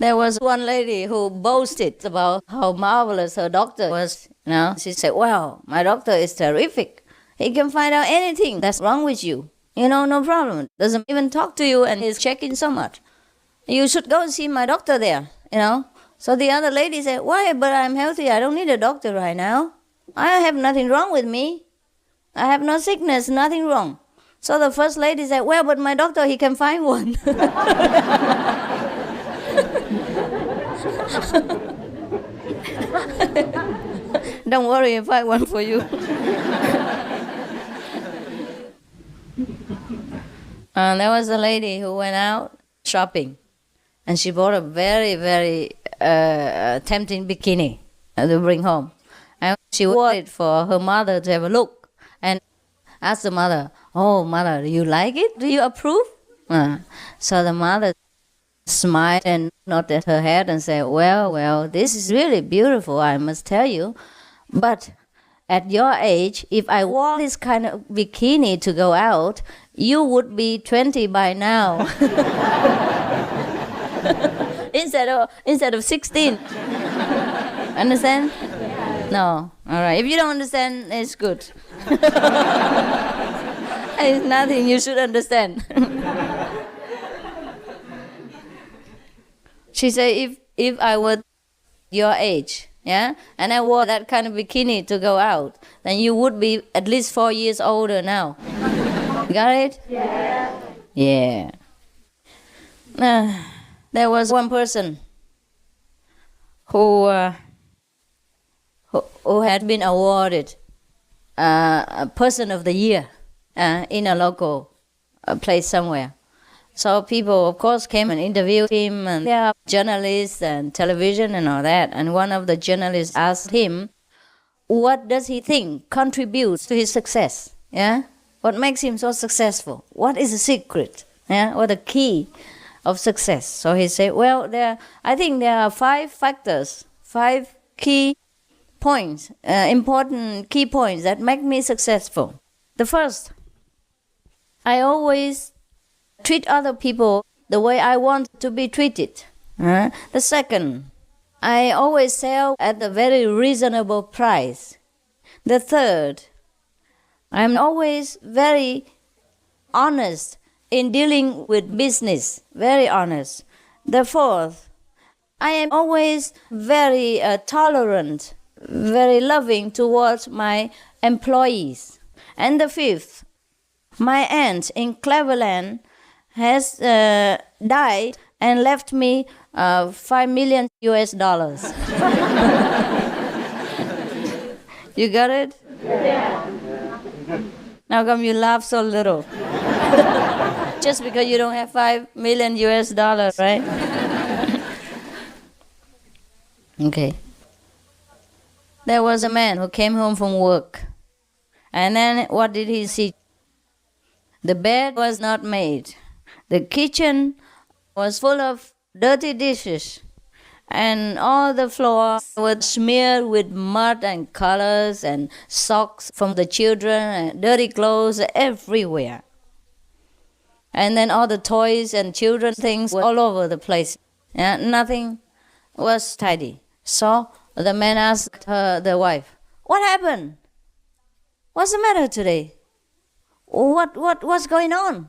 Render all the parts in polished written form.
There was one lady who boasted about how marvelous her doctor was. She said, "Well, my doctor is terrific. He can find out anything that's wrong with you. No problem. Doesn't even talk to you and he's checking so much. You should go and see my doctor there, So the other lady said, "Why? But I'm healthy. I don't need a doctor right now. I have nothing wrong with me. I have no sickness, nothing wrong." So the first lady said, "Well, but my doctor, he can find one." Don't worry, I'll find one for you. There was a lady who went out shopping, and she bought a very, very tempting bikini to bring home. And she wore it for her mother to have a look, and asked the mother, "Oh, mother, do you like it? Do you approve?" So the mother smiled and nodded her head and said, well, this is really beautiful, I must tell you. But at your age, if I wore this kind of bikini to go out, you would be 20 by now." instead of 16. Understand? No. All right. If you don't understand, it's good. It's nothing you should understand. She said, if I were your age, and I wore that kind of bikini to go out, then you would be at least 4 years older now. Got it? Yeah. Yeah. There was one person who had been awarded a Person of the Year in a local place somewhere. So people, of course, came and interviewed him, and there are journalists and television and all that. And one of the journalists asked him, what does he think contributes to his success? What makes him so successful? What is the secret? Or the key of success? So he said, well, I think there are 5 factors, 5 key points, important key points that make me successful. The first, I always treat other people the way I want to be treated. The second, I always sell at a very reasonable price. The third, I'm always very honest in dealing with business, very honest. The fourth, I am always very tolerant, very loving towards my employees. And the fifth, my aunt in Cleveland has died and left me $5 million. You got it? Yeah. How come you laugh so little? Just because you don't have $5 million, right? Okay. There was a man who came home from work. And then what did he see? The bed was not made. The kitchen was full of dirty dishes, and all the floors were smeared with mud and colors and socks from the children and dirty clothes everywhere. And then all the toys and children's things were all over the place. Nothing was tidy. So the man asked the wife, "What happened? What's the matter today? What's going on?"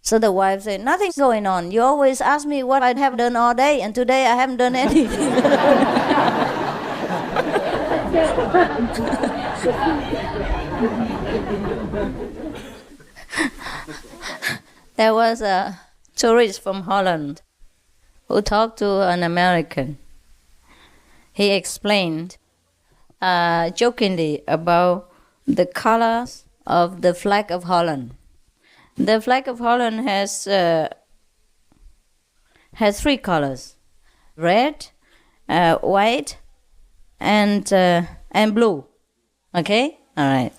So the wife said, "Nothing's going on. You always ask me what I have done all day, and today I haven't done anything." There was a tourist from Holland who talked to an American. He explained jokingly about the colors of the flag of Holland. The flag of Holland has 3 colors: red, white, and blue. Okay? All right.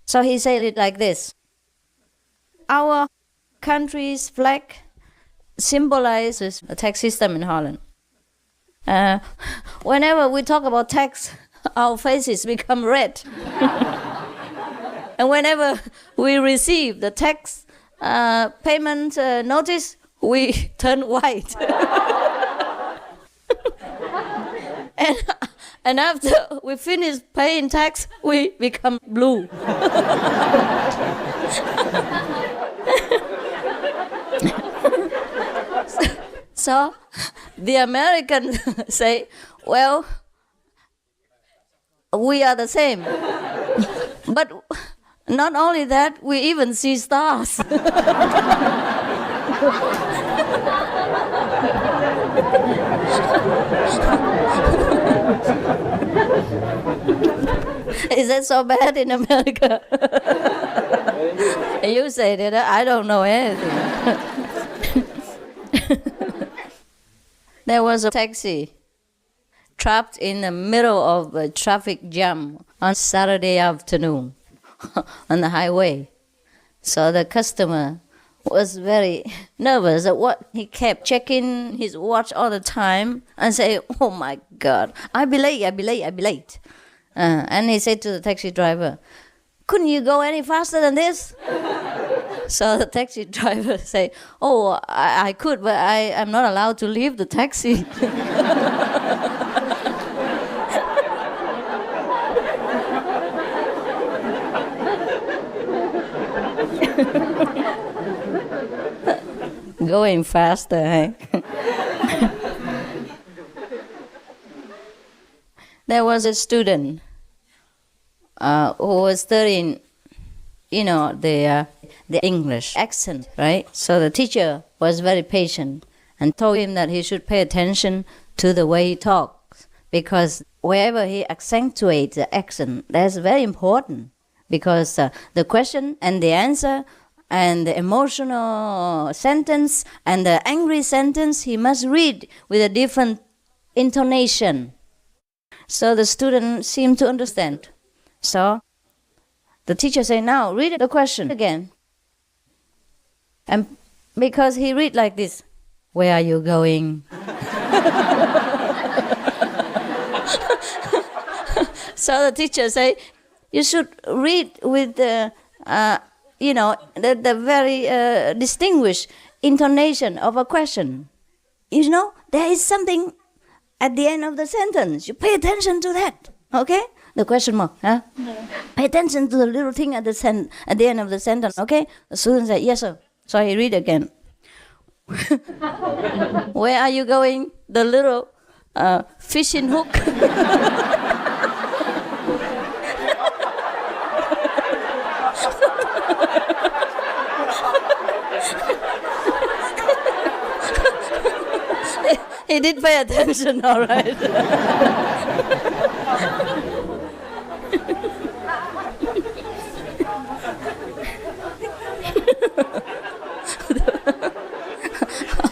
So he said it like this: our country's flag symbolizes a tax system in Holland. Whenever we talk about tax, our faces become red. And whenever we receive the tax payment notice, we turn white. And after we finish paying tax, we become blue. So the Americans say, well, we are the same. But not only that, we even see stars. Is that so bad in America? You say that I don't know anything. There was a taxi trapped in the middle of a traffic jam on Saturday afternoon on the highway. So the customer was very nervous at what he kept checking his watch all the time and say, oh my God, I'll be late. And he said to the taxi driver, couldn't you go any faster than this? So the taxi driver say, oh, I could, but I am not allowed to leave the taxi. Going faster, eh? There was a student who was studying, the English accent, right? So the teacher was very patient and told him that he should pay attention to the way he talks, because wherever he accentuates the accent, that's very important, because the question and the answer and the emotional sentence and the angry sentence, he must read with a different intonation. So the student seemed to understand. So the teacher said, now read the question again. And because he read like this, where are you going? So the teacher said, you should read with the very distinguished intonation of a question. There is something at the end of the sentence. You pay attention to that, okay? The question mark, huh? No. Pay attention to the little thing at the end of the sentence, okay? The student said, yes, sir. So he read again. Where are you going? The little fishing hook. He did pay attention, all right.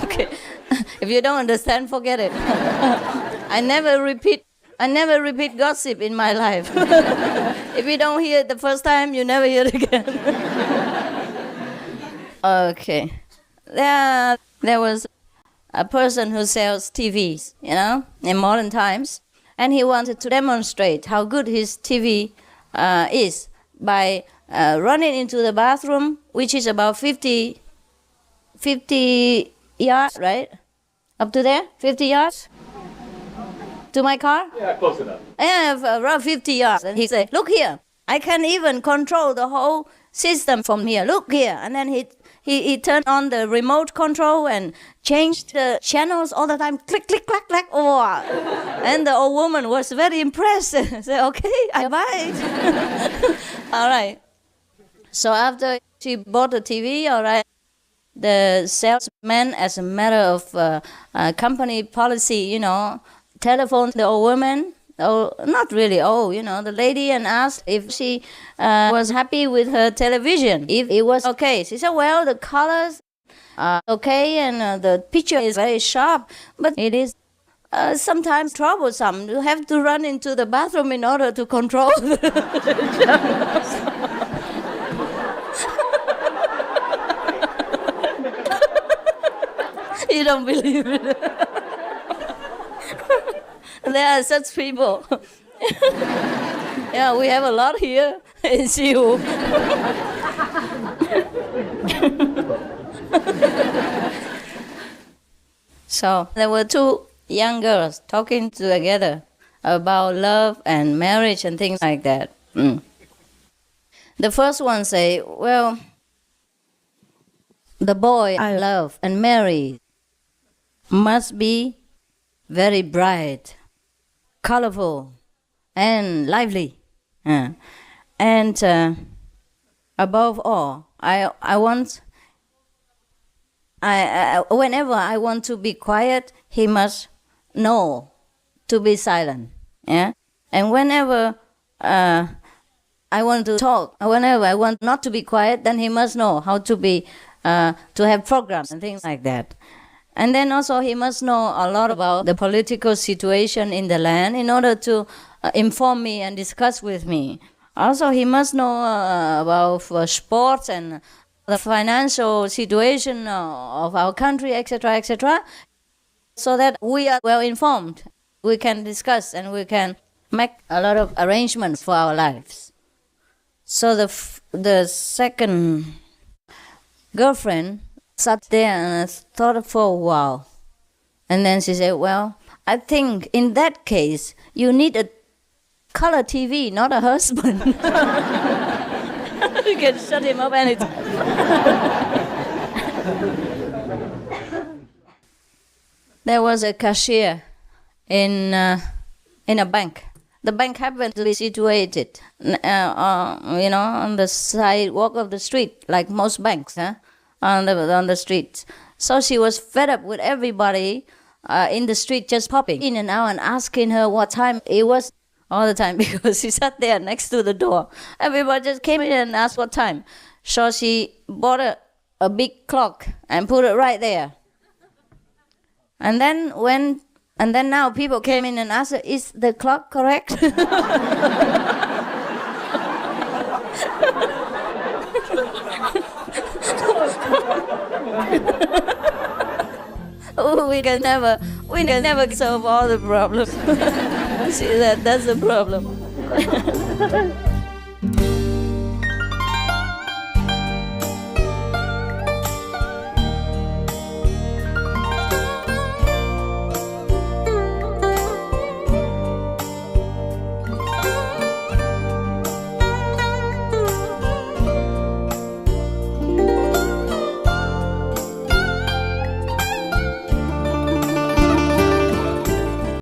Okay. If you don't understand, forget it. I never repeat gossip in my life. If you don't hear it the first time, you never hear it again. Okay. There was a person who sells TVs, in modern times, and he wanted to demonstrate how good his TV is by running into the bathroom, which is about 50 yards, right? Up to there? 50 yards? To my car? Yeah, close enough. Yeah, around 50 yards. And he said, look here, I can even control the whole system from here. Look here. And then he turned on the remote control and changed the channels all the time. Click, click, clack, clack. Oh. And the old woman was very impressed. Said, okay, I buy it. All right. So after she bought the TV, all right, the salesman, as a matter of company policy, telephoned the old woman. Oh, not really old, the lady, and asked if she was happy with her television, if it was okay. She said, well, the colors are okay and the picture is very sharp, but it is sometimes troublesome. You have to run into the bathroom in order to control the channels. You don't believe it. There are such people. Yeah, we have a lot here in CHINGHAI-bu. So there were two young girls talking together. about love and marriage and things like that. The first one say, well, the boy I love and marry must be very bright, colorful, and lively. And above all, whenever I want to be quiet, he must know to be silent. Yeah? And whenever I want to talk, whenever I want not to be quiet, then he must know how to be, to have programs and things like that. And then also he must know a lot about the political situation in the land in order to inform me and discuss with me. Also he must know about sports and the financial situation of our country, etc., etc., so that we are well informed. We can discuss and we can make a lot of arrangements for our lives. So the second girlfriend sat there and thought for a while. And then she said, well, I think in that case, you need a color TV, not a husband. You can shut him up anytime. There was a cashier in a bank. The bank happened to be situated, on the sidewalk of the street, like most banks, on the street. So she was fed up with everybody in the street just popping in and out and asking her what time it was all the time, because she sat there next to the door. Everybody just came in and asked what time. So she bought a big clock and put it right there. And then now people came in and asked her, is the clock correct? We can never solve all the problems. See, that's the problem.